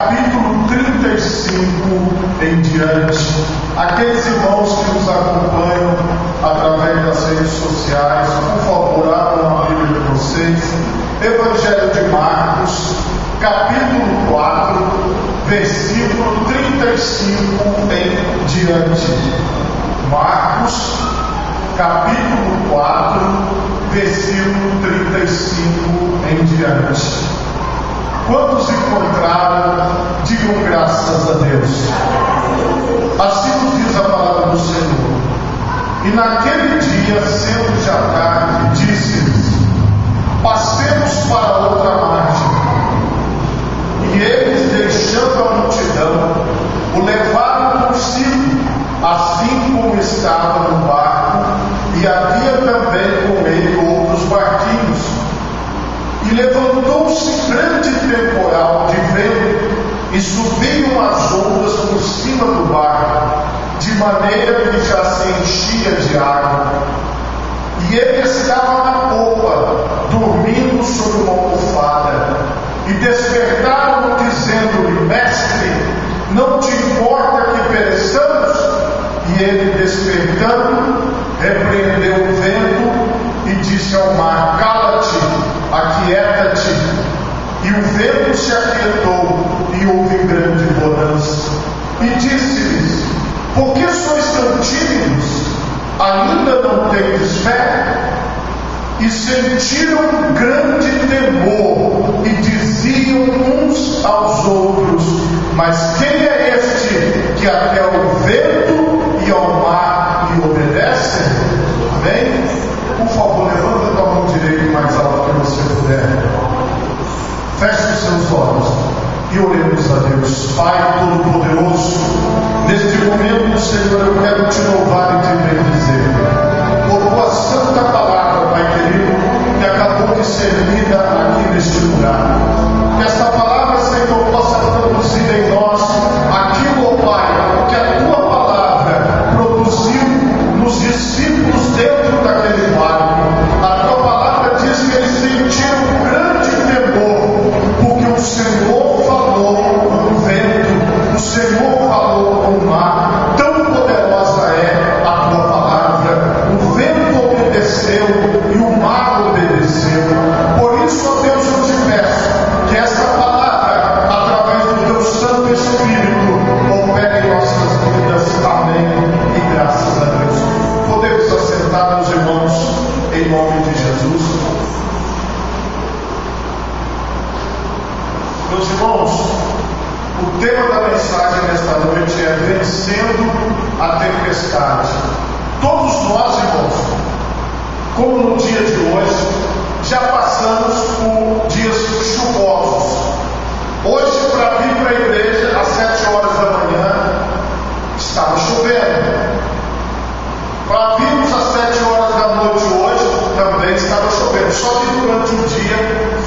capítulo 35 em diante. Aqueles irmãos que nos acompanham através das redes sociais, por favor, abram a Bíblia de vocês. Evangelho de Marcos, capítulo 4, versículo 35 em diante. Marcos, capítulo 4, versículo 35 em diante. Quantos encontraram, digam graças a Deus. Assim nos diz a palavra do Senhor. E naquele dia, sendo já tarde, disse-lhes: passemos para outra margem. E eles, deixando a multidão, o levaram consigo, assim como estava no barco, e havia também com ele outros barquinhos. E levantou-se grande temporal de vento, e subiam as ondas por cima do barco, de maneira que já se enchia de água. E ele estava na popa, dormindo sobre uma almofada. E despertaram, dizendo-lhe: Mestre, não te importa que pereçamos? E ele, despertando, repreendeu o vento e disse ao mar: Cala-te, aquieta-te. E o vento se aquietou, e houve grande bonança. E disse-lhes: por que sois tão tímidos? Ainda não tendes fé? E sentiram grande temor, e diziam uns aos outros: mas quem é este que até o vento e ao mar lhe obedece? Amém? Por favor, levanta a tua mão direita mais alto que você puder. Feche os seus olhos e oremos a Deus. Pai Todo-Poderoso, neste momento, Senhor, eu quero te louvar e te bendizer por tua santa palavra, Pai querido, que acabou de ser lida aqui neste lugar. Que esta palavra, Senhor, possa produzir em nós aquilo, ó Pai, que a tua palavra produziu nos discípulos dentro daquele barco. A tua palavra diz que eles sentiram um grande temor, porque o Senhor falou com o vento, o Senhor falou com o mar. Tão poderosa é a tua palavra. O vento obedeceu e o mar obedeceu. Por isso, ó Deus, eu te peço que esta palavra, através do teu Santo Espírito, opere em nossas vidas. Amém. E graças a Deus. Podemos assentar, meus irmãos, em nome de Jesus. Meus irmãos, o tema da mensagem nesta noite é vencendo a tempestade. Todos nós, irmãos, como no dia de hoje, já passamos por dias chuvosos. Hoje, para vir para a igreja às 7 horas da manhã, estava chovendo. Para virmos às 7 horas da noite hoje, também estava chovendo. Só que durante o dia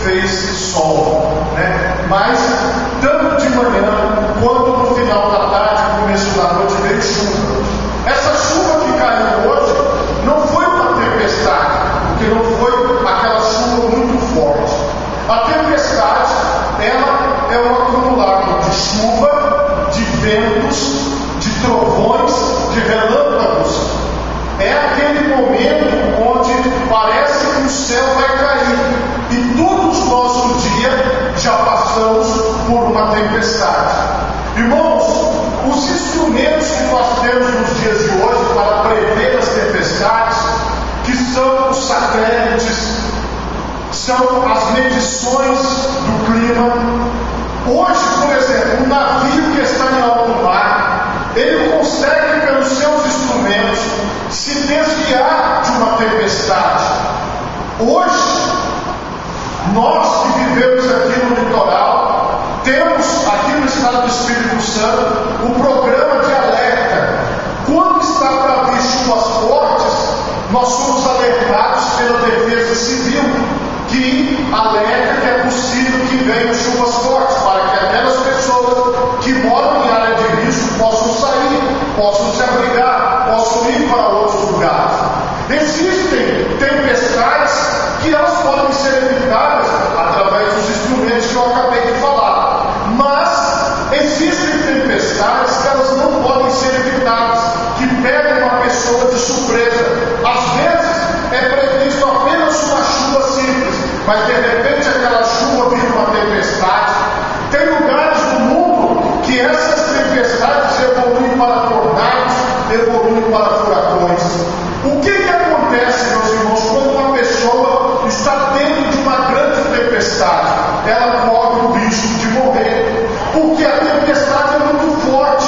fez sol, né? Mas tanto de manhã quanto no final da tarde, começo da noite, veio chuva. Essa chuva que caiu hoje não foi uma tempestade, porque não foi aquela chuva muito forte. A tempestade, ela é um acumulado de chuva, de ventos, de trovões, de relâmpagos. É aquele momento onde parece que o céu vai cair. E todos nós um dia já passamos por uma tempestade. Irmãos, os instrumentos que nós temos nos dias de hoje para prever as tempestades, que são os satélites, são as medições do clima. Hoje, por exemplo, um navio que está em alto mar, ele consegue, pelos seus instrumentos, se desviar de uma tempestade. Hoje, nós que vivemos aqui no litoral, temos aqui no estado do Espírito Santo o programa de alerta. Quando está para vir chuvas fortes, nós somos alertados pela Defesa Civil, que alerta que é possível que venham chuvas fortes, para que aquelas pessoas que moram em área de risco possam sair, possam se abrigar, possam ir para outros lugares. Existem tempestades que elas podem ser evitadas através dos instrumentos que eu acabei de falar, mas tempestades que elas não podem ser evitadas, que pegam uma pessoa de surpresa. Às vezes é previsto apenas uma chuva simples, mas de repente aquela chuva vira uma tempestade. Tem lugares do mundo que essas tempestades evoluem para tornados, evoluem para furacões. O que acontece, meus irmãos, quando uma pessoa está dentro de uma grande tempestade? Ela corre o risco de morrer, porque a tempestade é muito forte,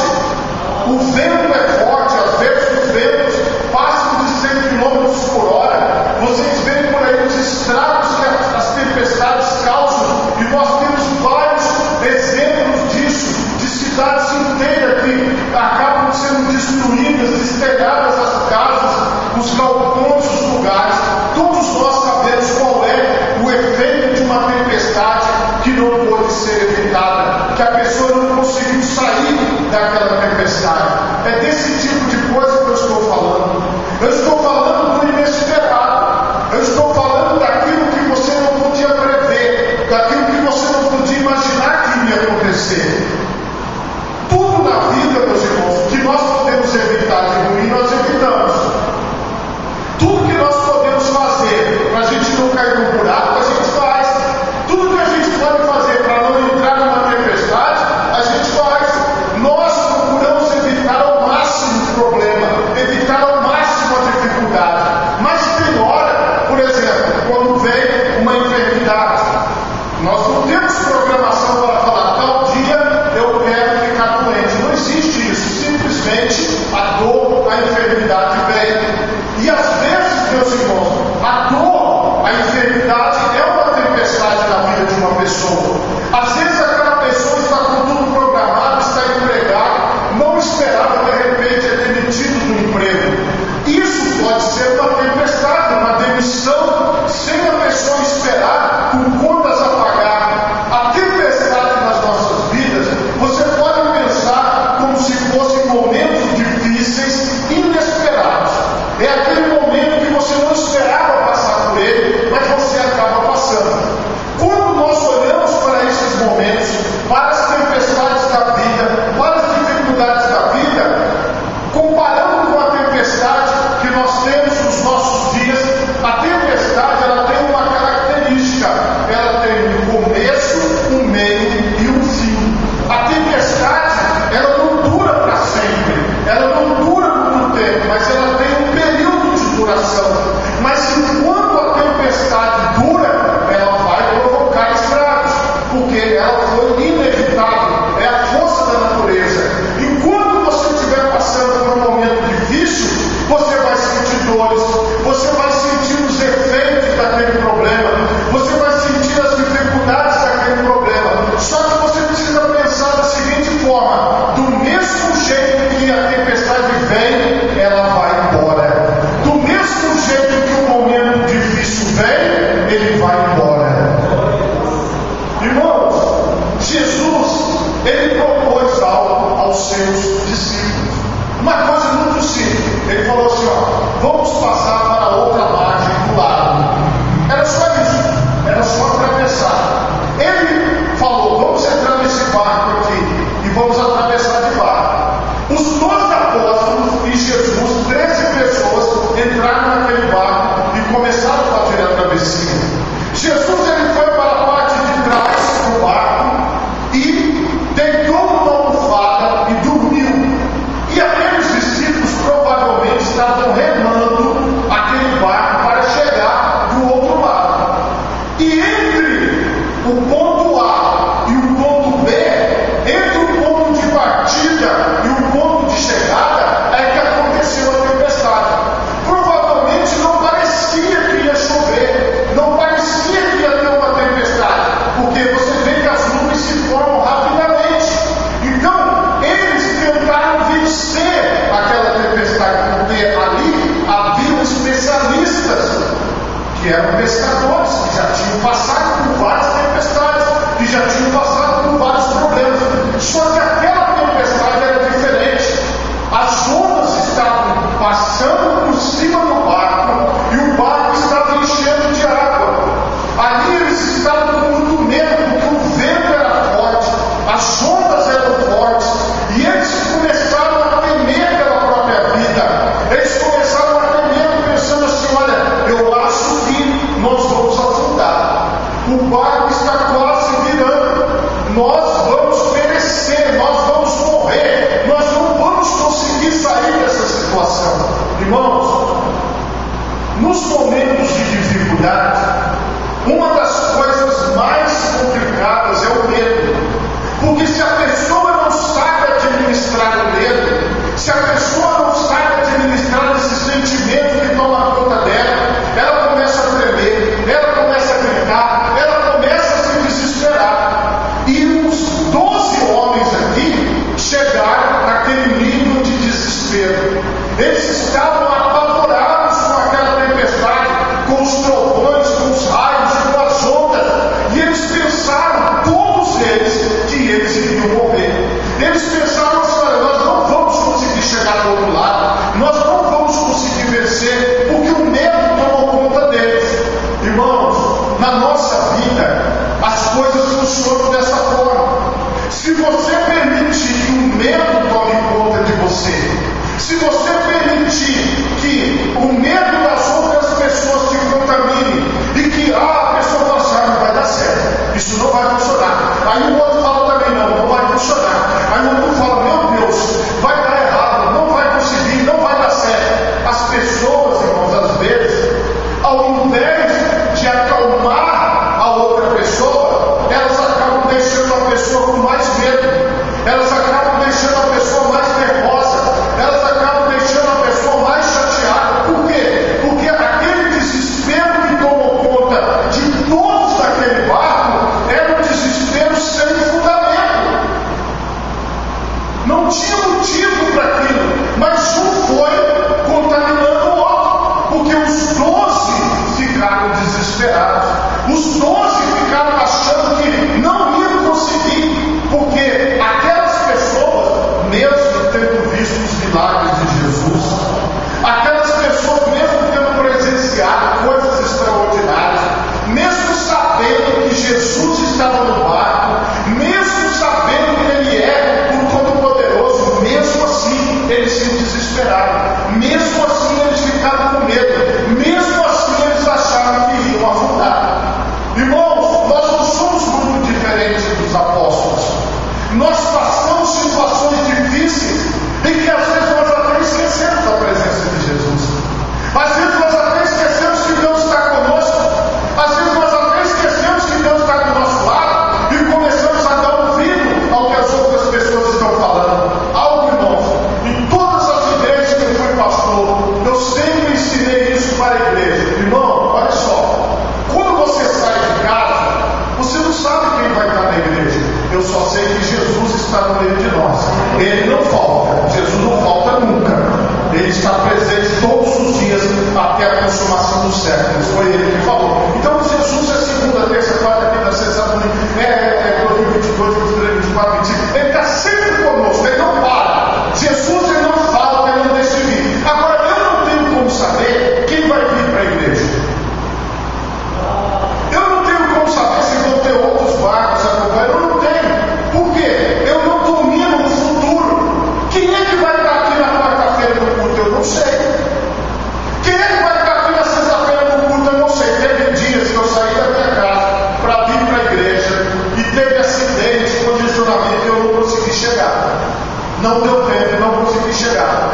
o vento é forte, às vezes os ventos passam de 100 km por hora. Vocês veem por aí os estragos que as tempestades causam, e nós temos vários exemplos disso, de cidades inteiras que acabam sendo destruídas, destelhadas as casas, os galpões, os lugares. Todos nós sabemos qual é o efeito de uma tempestade que não pode ser evitada, que a pessoa não conseguiu sair daquela tempestade. É desse tipo de coisa que eu estou falando. Eu estou falando do inesperado. Eu estou falando daquilo que você não podia prever, daquilo que você não podia imaginar que ia acontecer. Tudo na vida, meus irmãos, que nós podemos evitar de ruim, nós evitamos. Tudo que nós podemos fazer para a gente não cair no buraco, a gente faz. Tudo que a gente pode fazer para não entrar numa tempestade, a gente faz. Nós procuramos evitar ao máximo o problema, evitar ao máximo a dificuldade. Mas tem hora, por exemplo, quando vem uma enfermidade, nós não temos programação para falar, tal dia eu quero ficar doente. Não existe isso. Simplesmente a dor, a enfermidade vem. E às vezes, meus irmãos, a dor, a enfermidade é uma tempestade na vida de uma pessoa. Às vezes aquela pessoa está com tudo programado, está empregado, não esperava, de repente é demitido do emprego. Isso pode ser uma tempestade, uma demissão, sem a pessoa esperar, com contas a pagar. A tempestade nas nossas vidas, você pode pensar como se fossem momentos difíceis, inesperados. É aquele momento que você não esperava passar por ele, mas você acaba passando. Quando nós olhamos para esses momentos, para as tempestades da vida, para as dificuldades da vida, comparando com a tempestade que nós temos nos nossos dias, a tempestade ela tem uma característica: ela tem um começo, um meio e um fim. A tempestade ela não dura para sempre, ela não dura muito tempo, mas ela tem um período de duração. Mas enquanto a tempestade dura, ela vai provocar estragos, porque ela foi inevitável, é a força da natureza. Enquanto você estiver passando por um momento difícil, você vai sentir dores, você vai sentir os efeitos daquele problema, você vai sentir as dificuldades daquele problema. Só que você precisa pensar da seguinte forma: do mesmo jeito que a tempestade vem, ela vai embora. Do mesmo jeito que o momento difícil vem, ele vai embora. Irmãos, Jesus, ele propôs algo aos seus discípulos. Uma coisa muito simples. Ele falou assim: ó, vamos passar para a outra margem do lago. Era só isso, era só atravessar. Ele falou: vamos entrar nesse barco aqui e vamos atravessar de barco. Os 12 apóstolos e Jesus, 13 pessoas, entraram naquele barco e começaram a fazer a travessia. Jesus ele foi para a parte de trás do barco e deitou uma almofada e dormiu. E aqueles discípulos provavelmente estavam remando aquele barco para chegar do outro lado. E entre o ponto A e o ponto B, entre o ponto de partida e o ponto de chegada, é que aconteceu a tempestade. Provavelmente não parecia que ia chover, não parecia que ia ter uma tempestade, porque você vê que as nuvens se formam rapidamente. Então, eles tentaram vencer aquela tempestade, porque ali haviam especialistas, que eram pescadores, que já tinham passado por várias tempestades, que já tinham passado por vários problemas. Só que aquela tempestade era diferente. As ondas estavam passando por cima do barco e o barco estava enchendo de água. Ali eles estavam com muito medo, porque o vento era forte, as ondas eram fortes, e eles resolver, nós não vamos conseguir sair dessa situação. Irmãos, nos momentos de dificuldade, uma das coisas mais complicadas é o medo. Porque se a pessoa não sabe administrar o medo, se a pessoa não sabe administrar esse sentimento que toma conta dela, ela começa a tremer, ela começa a gritar, ela começa a se desesperar. E os 12 homens aqui chegaram naquele nível de desespero. Eles estavam apavorados com aquela tempestade, com os trovões, com os raios, com as ondas. E eles pensaram, todos eles, que eles iriam morrer. Eles pensaram assim: olha, nós não vamos conseguir chegar do outro lado, nós não vamos conseguir vencer, porque o medo tomou conta deles. Irmãos, na nossa vida, as coisas funcionam dessa forma. Se você permitir que o medo tome conta de você, se você permitir que o medo das outras pessoas te contamine, e que a pessoa fala assim: não vai dar certo, isso não vai funcionar. Aí o outro fala também: não vai funcionar. Aí o outro fala: meu Deus, vai dar errado, não vai conseguir, não vai dar certo. As pessoas, irmãos, às vezes, ao invés de acalmar a outra pessoa, elas acabam deixando a pessoa com mais medo, elas acabam deixando a pessoa mais nervosa, elas acabam deixando a pessoa mais chateada. Por quê? Porque aquele desespero que tomou conta de todos daquele barco era um desespero sem fundamento. Não tinha motivo para aquilo, mas um foi contaminando o outro, porque os 12 ficaram desesperados. Os 12 ficaram achando que não iam conseguir, porque aquelas pessoas, mesmo tendo visto os milagres de Jesus, aquelas pessoas, mesmo tendo presenciado coisas extraordinárias, mesmo sabendo que Jesus estava no barco, mesmo sabendo que Ele é o Todo-Poderoso, mesmo assim eles se desesperaram, mesmo assim eles ficaram com medo, mesmo assim eles acharam que iriam afundar. Irmãos, nós não somos muito diferentes dos apóstolos. Nós passamos situações difíceis em que às vezes nós até esquecemos a presença de Jesus. Às vezes nós até esquecemos que Deus está conosco. Às vezes nós até esquecemos que Deus está do nosso lado e começamos a dar ouvido ao que as outras pessoas estão falando. Algo, irmãos, em todas as igrejas que eu fui pastor, eu sempre ensinei isso para a igreja. Irmão, olha só, quando você sai de casa, você não sabe quem vai estar na igreja. Eu só sei que Jesus está no meio de nós. Ele não falta. Jesus não falta nunca. Ele está presente todos os dias até a consumação dos séculos. Foi ele que falou. Então Jesus é segunda, terça, quarta, quinta, sexta, domingo, 22, 23, 24, 25. Ele está sempre conosco. Ele não para. Jesus, ele não falta, ele não deixa de vir. Agora, eu não tenho como saber quem vai vir para a igreja. Eu não tenho como saber se vão ter outros barcos acompanhando. Eu não tenho. Por quê? Eu não domino o futuro. Quem é que vai estar aqui na quarta-feira no culto? Eu não sei. Quem é que vai estar aqui na sexta-feira no culto? Eu não sei. Teve dias que eu saí da minha casa para vir para a igreja e teve acidente, condicionamento e eu não consegui chegar. Não deu tempo, não consegui chegar.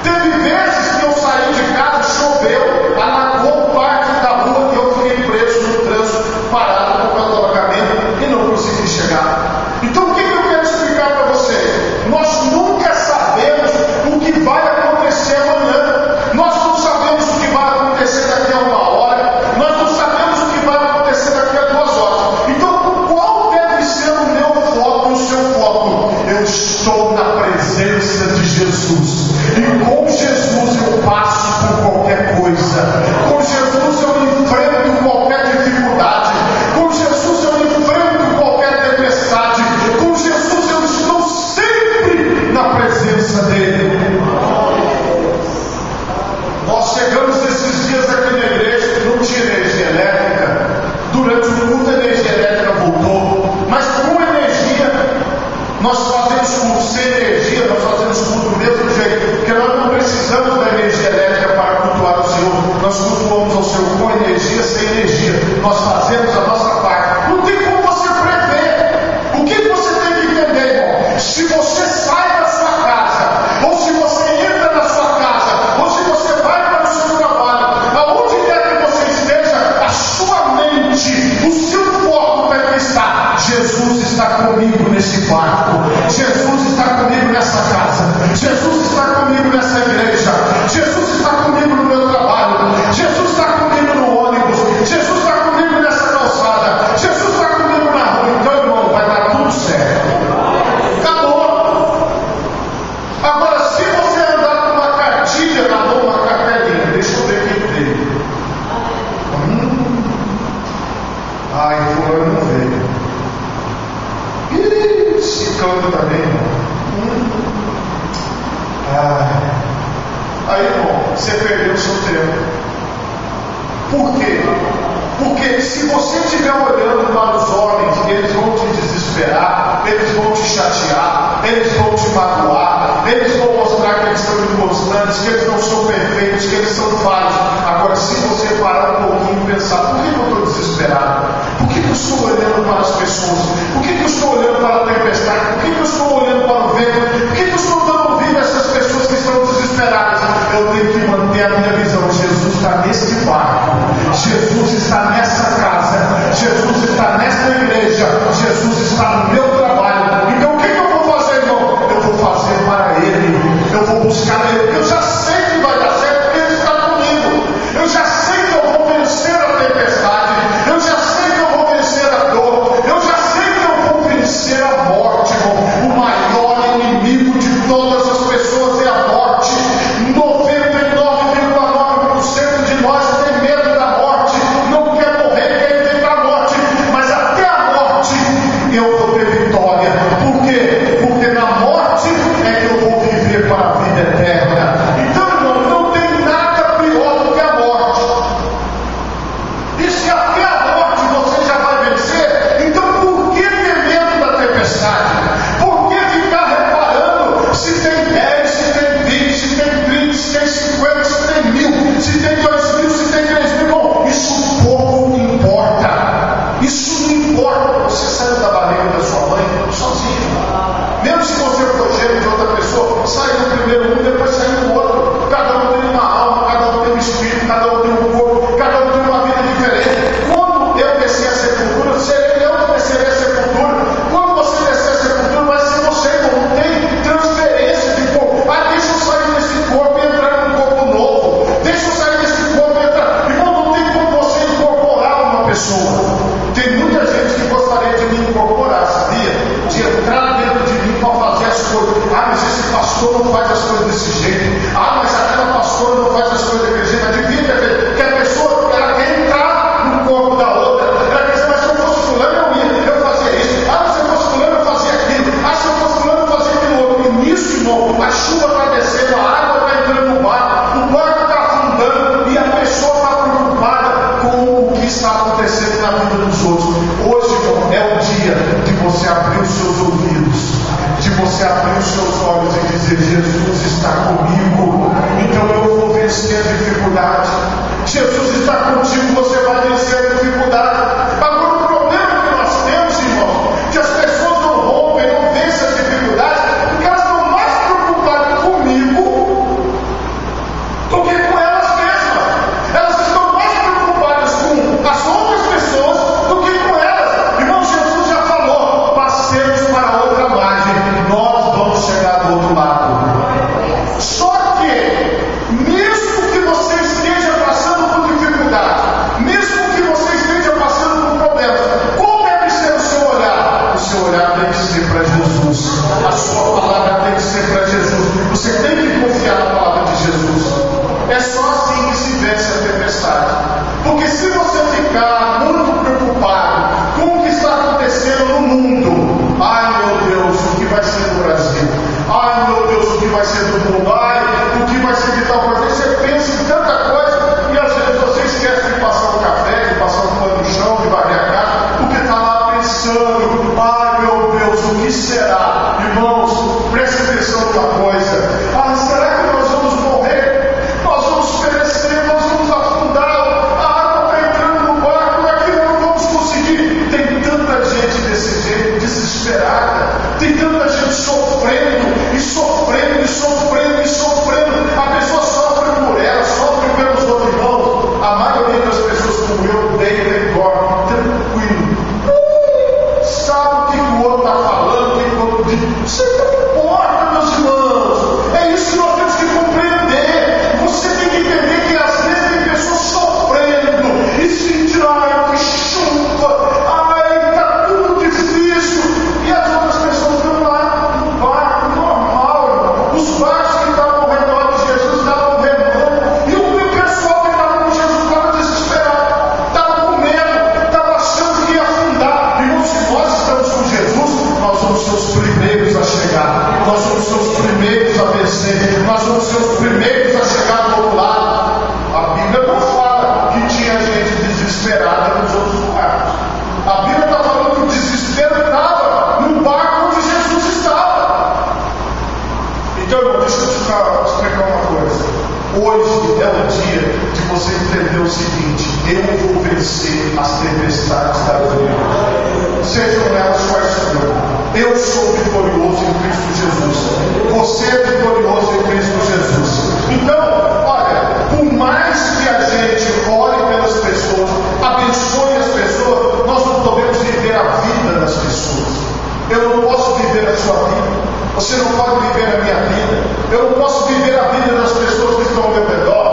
Teve vezes que eu saí de casa, choveu, alagou parte da rua e eu fiquei preso no trânsito, parado por causa do alagamento e não consegui chegar. Então o que eu quero explicar para você? Nós nunca sabemos o que vai acontecer amanhã. Nós não sabemos o que vai acontecer daqui a uma hora. Nós não sabemos o que vai acontecer daqui a 2 horas. Então qual deve ser o meu foco e o seu foco? Eu estou na presença de Jesus. E com Jesus eu passo por qualquer coisa. Com Jesus eu enfrento qualquer dificuldade. Com Jesus eu enfrento qualquer tempestade. Com Jesus eu estou sempre na presença dele. Nós chegamos esses dias aqui na igreja, não tinha energia elétrica. Durante o culto a energia elétrica voltou. Mas com energia, nós fazemos culto. Sem energia, nós fazemos culto do mesmo jeito. Porque nós não precisamos da energia elétrica para cultuar o Senhor. Nós cultuamos ao Senhor com energia, sem energia. Nós fazemos a nossa parte. Não tem como você prever. O que você tem que entender, irmão? Se você sai da desesperar, eles vão te chatear, eles vão te magoar, eles vão mostrar que eles são inconstantes, que eles não são perfeitos, que eles são falhos. Agora, se você parar um pouquinho e pensar, por que eu estou desesperado? Por que eu estou olhando para as pessoas? Por que eu estou olhando para a tempestade? Por que eu estou olhando para o vento? Por que eu estou dando ouvido a essas pessoas que estão desesperadas? Eu tenho que manter a minha visão. Jesus está nesse barco, Jesus está nessa casa, Jesus está nessa igreja, Jesus está no meu trabalho. Então o que eu vou fazer, irmão? Eu vou fazer para Ele, eu vou buscar Ele. Eu já sei que vai dar certo, porque Ele está comigo. Eu já sei que eu vou vencer a tempestade, eu já sei que eu vou vencer a dor, eu já sei que eu vou vencer a morte, irmão. O maior inimigo de todas as pessoas é a morte. 99,9% de nós tem medo da morte, não quer morrer, quer ir para a morte, mas até a morte eu vou ter vitória. Por quê? Porque na morte é que eu vou viver para a vida eterna. Então, irmão, não tem nada pior do que a morte. E se até a morte você já vai vencer, então por que ter medo da tempestade? Por que ficar reparando se tem 10, se tem 20, se tem 30, se tem 50, se tem 1000, se tem 2000, se tem 3000? Bom, isso pouco importa. Isso não importa. Você saiu da barriga da sua mãe sozinho. Mesmo se você for gêmeo de outra pessoa, sai do primeiro um, depois sai do outro. Cada um tem uma alma, cada um tem um espírito, cada um tem um corpo, cada um tem uma vida diferente. Quando eu descer a sepultura, serei eu que descerei a sepultura. Quando você descer a sepultura, vai ser você. Não tem transferência de corpo. Ah, deixa eu sair desse corpo e entrar num corpo novo. Deixa eu sair desse corpo e entrar. Irmão, não tem como você incorporar uma pessoa. Tem muita gente que gostaria de me incorporar, sabia? De entrar dentro de mim para fazer as coisas. Ah, mas esse pastor não faz as coisas desse jeito. Ah, mas aquela pastora não faz as coisas daquele jeito. Adivinha que a pessoa ela quer entrar no corpo da outra. Ela quer dizer, mas se eu fosse fulano eu fazia isso. Ah, mas se eu fosse fulano eu fazia aquilo. Ah, se eu fosse fulano eu fazia aquilo outro. E nisso, irmão, a chuva está descendo, a água está entrando no barco, o barco está afundando e a pessoa está preocupada com o que está acontecendo na vida dos outros. Hoje, irmão, é o dia de você abrir os seus ouvidos, de você abrir os seus olhos e dizer: Jesus está comigo, então eu vou vencer a dificuldade. Jesus está contigo, você vai vencer a dificuldade. Agora, o problema que nós temos, irmão, que as pessoas não rompem, não vencem a dificuldade, porque elas estão mais preocupadas comigo do que com elas mesmas. Elas estão mais preocupadas com as outras pessoas do que com elas. Irmão, Jesus já falou: passemos para outra margem, nós vamos chegar do outro lado. Só que, mesmo que você esteja passando por dificuldade, mesmo que você esteja passando por problemas, qual deve ser o seu olhar? O seu olhar tem que ser para Jesus. A sua palavra tem que ser para Jesus. Você tem que confiar na palavra de Jesus. É só assim que se vence a tempestade. Porque se você ficar muito preocupado com o que está acontecendo no mundo, ai meu Deus, o que vai ser do Brasil? Ai meu Deus, o que vai ser do mundo? Ai, o que vai ser de tal coisa? Você pensa em tanta coisa e às vezes você esquece de passar um café, de passar um pano no chão, de varrer a casa, porque está lá pensando: ai meu Deus, o que será? Irmãos, preste atenção numa coisa: ah, será que nós vamos morrer? Nós vamos perecer, nós vamos afundar, a água está entrando no barco, aqui não vamos conseguir. Tem tanta gente desse jeito, desesperada, tem tanta gente sofrendo, e sofrendo, e sofrendo, e sofrendo. A pessoa sofre por ela, sofre pelos outros irmãos. A maioria das pessoas como eu deita e dorme tranquilo. Sabe o que o outro está falando, o que o outro diz? Você não importa, meus irmãos. É isso que nós temos que compreender. Você tem que entender que às vezes tem pessoas sofrendo e sentindo: ai, que chuva, ai, está tudo difícil. E as outras pessoas estão lá no barco, seguinte: eu vou vencer as tempestades da vida, sejam elas quais forem. Eu sou vitorioso em Cristo Jesus. Você é vitorioso em Cristo Jesus. Então, olha, por mais que a gente ore pelas pessoas, abençoe as pessoas, nós não podemos viver a vida das pessoas. Eu não posso viver a sua vida. Você não pode viver a minha vida. Eu não posso viver a vida das pessoas que estão ao meu redor.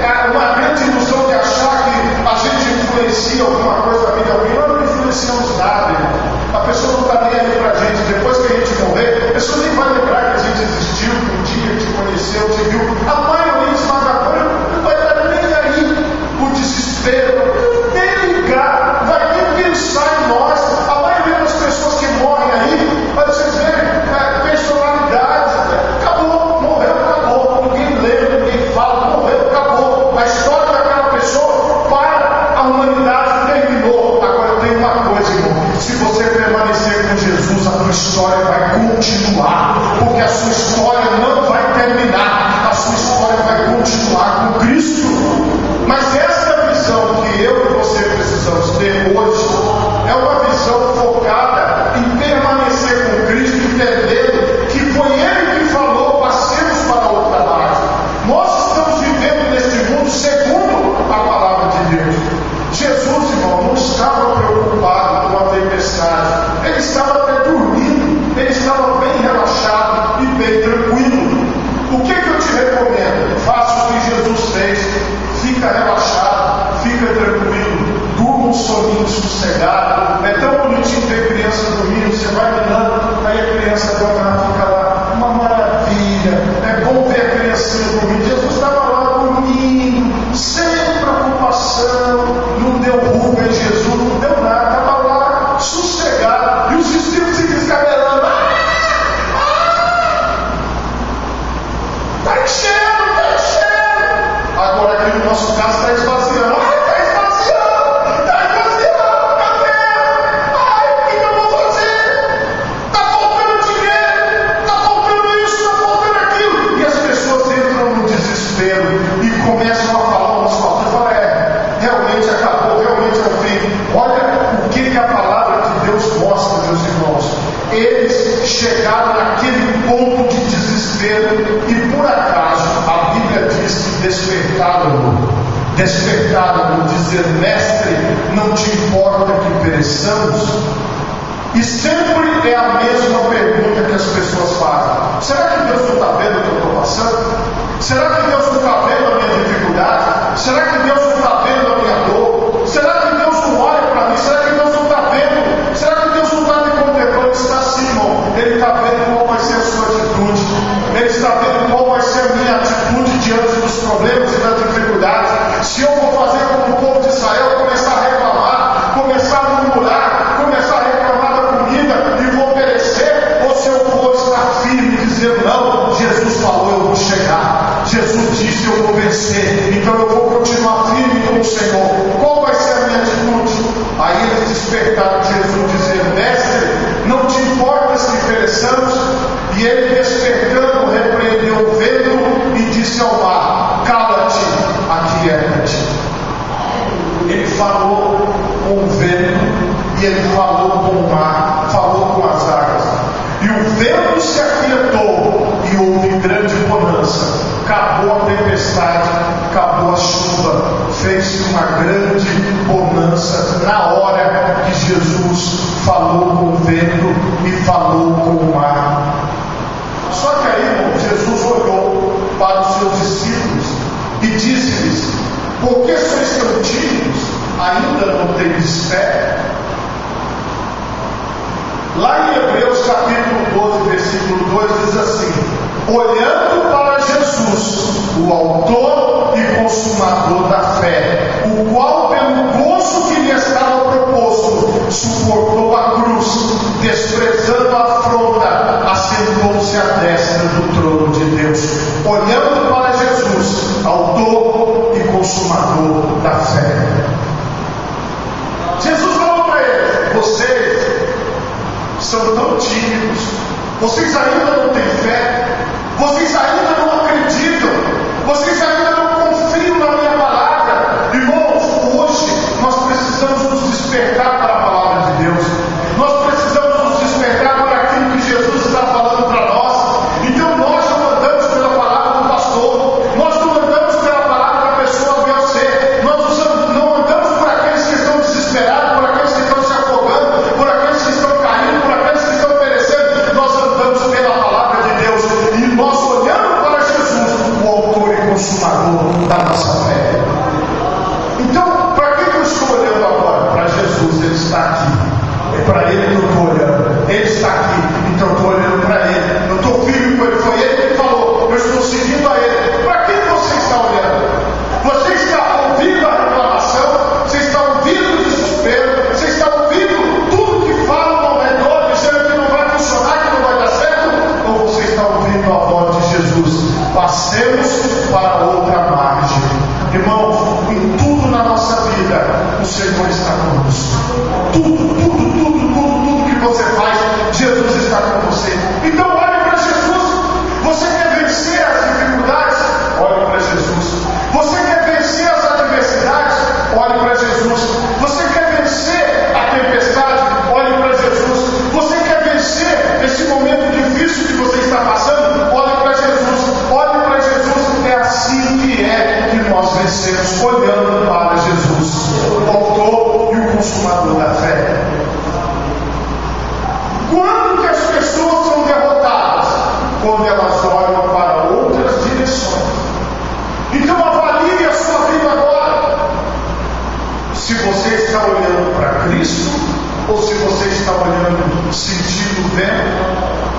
Há uma grande ilusão de achar que a gente influencia alguma coisa na vida de alguém. Nós não influenciamos nada, irmão. A pessoa não está nem aí pra gente. Depois que a gente morrer, a pessoa nem vai lembrar que a gente existiu, que um dia te conheceu, te viu. A maioria esmagadora não vai estar nem aí. O desespero, nem ligar, vai nem pensar em nós. A maioria das pessoas que morrem aí, vai vocês verem, personalidade, acabou, morreu, acabou. Ninguém lembra, ninguém fala, morreu, acabou. A história daquela pessoa para, a humanidade terminou. Agora eu tenho uma coisa, irmão. Se você permanecer com Jesus, a tua história vai continuar, porque a sua história não vai terminar, a sua história vai continuar com Cristo. Mas essa visão que eu e você precisamos ter hoje é uma visão focada em permanecer com Cristo, entendendo que foi Ele que falou: passemos para outra margem. Nós estamos vivendo neste mundo segundo a palavra de Deus. Jesus, irmão, não estava preocupado com a tempestade. Ele estava até dormindo, ele estava bem relaxado e bem tranquilo. O que eu te recomendo? Faça o que Jesus fez. Fica relaxado, fica tranquilo, durma um soninho sossegado. É tão bonitinho ver criança dormindo, você vai mirando, aí a criança fica lá, uma maravilha. É bom ver a criancinha dormindo. Jesus estava lá dormindo, sem preocupação, não deu ruga em Jesus, não deu nada, estava lá sossegado, e os discípulos se descabelando. Está enchendo, está enchendo. Agora aqui no nosso caso está esvaziando. Está esvaziando, cadê? O que eu vou fazer? Está faltando dinheiro, está faltando isso, está faltando aquilo. E as pessoas entram no desespero e começam a falar umas palavras. Fala, realmente acabou, realmente é o fim. Olha o que a palavra de Deus mostra, meus irmãos. Eles chegaram naquele ponto de desespero e por acaso a Bíblia diz que despertaram-no, dizer: mestre, não te importa que pereçamos? E sempre é a mesma pergunta que as pessoas fazem: será que Deus não está vendo o que eu estou passando? Será que Deus não está vendo a minha dificuldade? Será que Deus não está vendo a minha dor? Será que Deus não olha para mim? Será que Deus não está vendo? Será que Deus não está me contemplando? Está sim, irmão. Ele está vendo qual vai ser a sua atitude. Ele está vendo qual vai ser a minha atitude diante dos problemas e das dificuldades. Se eu vou fazer como o povo de Israel, começar a reclamar, começar a murmurar, começar a reclamar da comida e vou perecer, ou se eu vou estar firme e dizer: não, Jesus falou, eu vou chegar. Jesus disse: eu vou vencer, então eu vou continuar firme com o Senhor. Qual vai ser a minha atitude? Aí eles despertaram Jesus, dizer: mestre, não te importas que pereçamos? E ele, despertando, repreendeu o vento e disse ao mar: cala-te, aquieta-te. Ele falou com o vento e ele falou com o mar, falou com as águas. E o vento se aquietou e houve grande bonança. Acabou a tempestade, acabou a chuva, fez-se uma grande bonança na hora que Jesus falou com o vento e falou com o mar. Só que aí, irmão, Jesus olhou para os seus discípulos e disse-lhes: por que sois tão tímidos? Ainda não tendes fé? Lá em Hebreus capítulo 12, versículo 2 diz assim: olhando para Jesus, o autor e consumador da fé, o qual pelo gozo que lhe estava proposto, suportou a cruz, desprezando a afronta, assentou-se à destra do trono de Deus. Olhando para Jesus, autor e consumador da fé. Jesus falou para eles: vocês são tão tímidos, vocês ainda não têm fé, vocês ainda não acreditam, vocês ainda não confiam na minha palavra.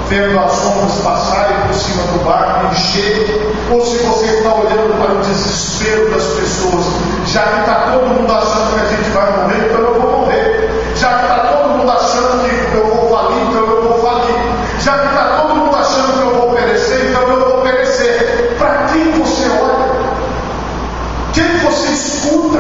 vendo as ondas passarem por cima do barco, encher, ou se você está olhando para o desespero das pessoas, já que está todo mundo achando que a gente vai morrer, então eu vou morrer. Já que está todo mundo achando que eu vou falir, então eu vou falir. Já que está todo mundo achando que eu vou perecer, então eu vou perecer. Para quem você olha? Quem você escuta?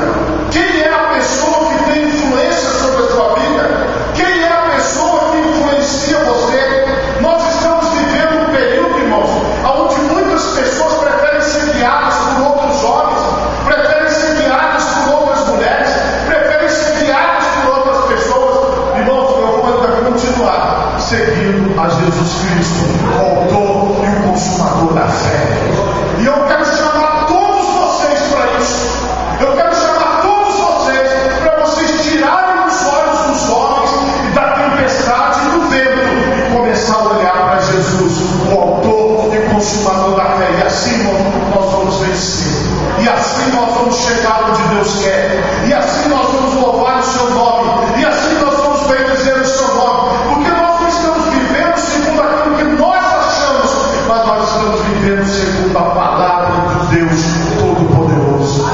Quem é a pessoa que tem influência sobre a sua vida? Quem é a pessoa que influencia você? Nós estamos vivendo um período, irmãos, onde muitas pessoas preferem ser guiadas por outros homens, preferem ser guiadas por outras mulheres, preferem ser guiadas por outras pessoas. Irmãos, eu vou ainda continuar seguindo a Jesus Cristo, o autor e o consumador da fé. E eu quero chamar todos vocês para isso. Eu quero chamar todos vocês para vocês tirarem os olhos dos homens e da tempestade e do vento e começar a olhar para Jesus, o autor e consumador da fé. E assim nós vamos vencer. E assim nós vamos chegar onde Deus quer. E assim nós vamos louvar o seu nome. E assim nós vamos bendizer o seu nome. Porque nós não estamos vivendo segundo aquilo que nós achamos, mas nós estamos vivendo segundo a palavra de Deus Todo-Poderoso.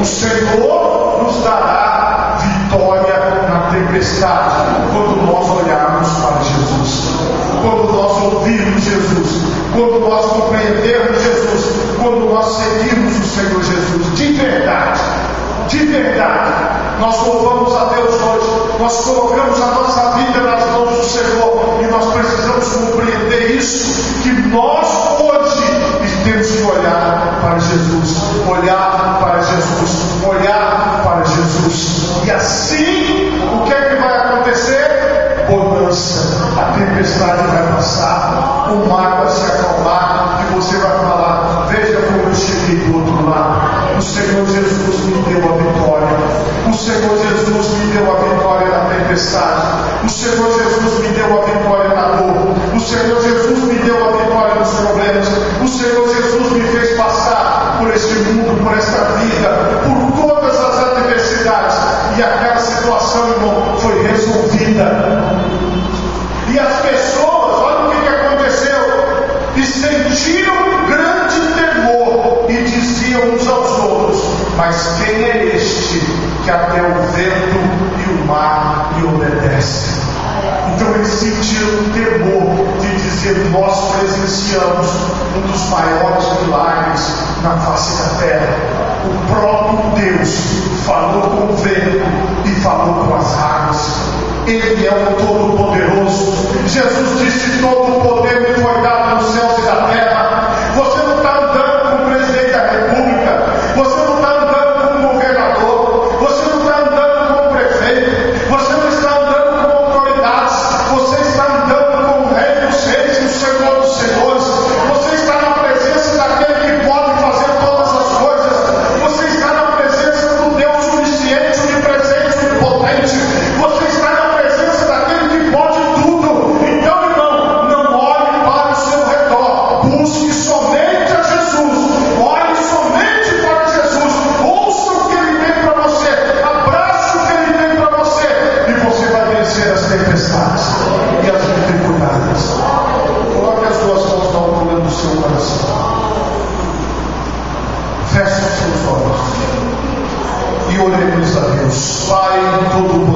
O Senhor nos dará vitória na tempestade quando nós olharmos para Jesus, quando nós ouvirmos Jesus, quando nós compreendermos Jesus, quando nós seguirmos o Senhor Jesus de verdade. De verdade, nós louvamos a Deus hoje, nós colocamos a nossa vida nas mãos do Senhor e nós precisamos compreender isso, que nós hoje temos que olhar para Jesus, olhar para Jesus, olhar para Jesus. E assim, o que é que vai acontecer? Bonança, a tempestade vai passar, o mar vai se acalmar e você vai falar: veja como eu cheguei do outro lado. O Senhor Jesus me deu a vitória. O Senhor Jesus me deu a vitória na tempestade. O Senhor Jesus me deu a vitória na dor. O Senhor Jesus me deu a vitória nos problemas. O Senhor Jesus me fez passar por este mundo, por esta vida, por todas as adversidades. E aquela situação, irmão, foi resolvida. E as pessoas, olha o que aconteceu, e sentiram grande temor e diziam uns aos outros: mas quem é este que até o vento e o mar lhe obedecem? Então eles sentiram temor de dizer: nós presenciamos um dos maiores milagres na face da terra. O próprio Deus falou com o vento e falou com as águas. Ele é o Todo-Poderoso. Jesus disse: todo o poder me foi dado nos céus e na terra. Você não está andando com o presidente da república, você não está andando com o governador, você não está andando com o prefeito, você não está andando com autoridades, você está andando com o Rei dos Reis e o Senhor dos Senhores. Você está na presença daquele que pode fazer todas as coisas. Você está na presença do Deus onisciente, onipresente, onipotente. Você está na presença daquele que pode tudo. Então, irmão, não olhe para o seu redor. Busque somente a Jesus. Olhe somente para Jesus. Ouça o que Ele tem para você. Abrace o que Ele tem para você. E você vai vencer as tempestades e as dificuldades. Coloque as duas mãos na altura do seu coração. Feche os seus olhos e oremos a Deus. Pai todo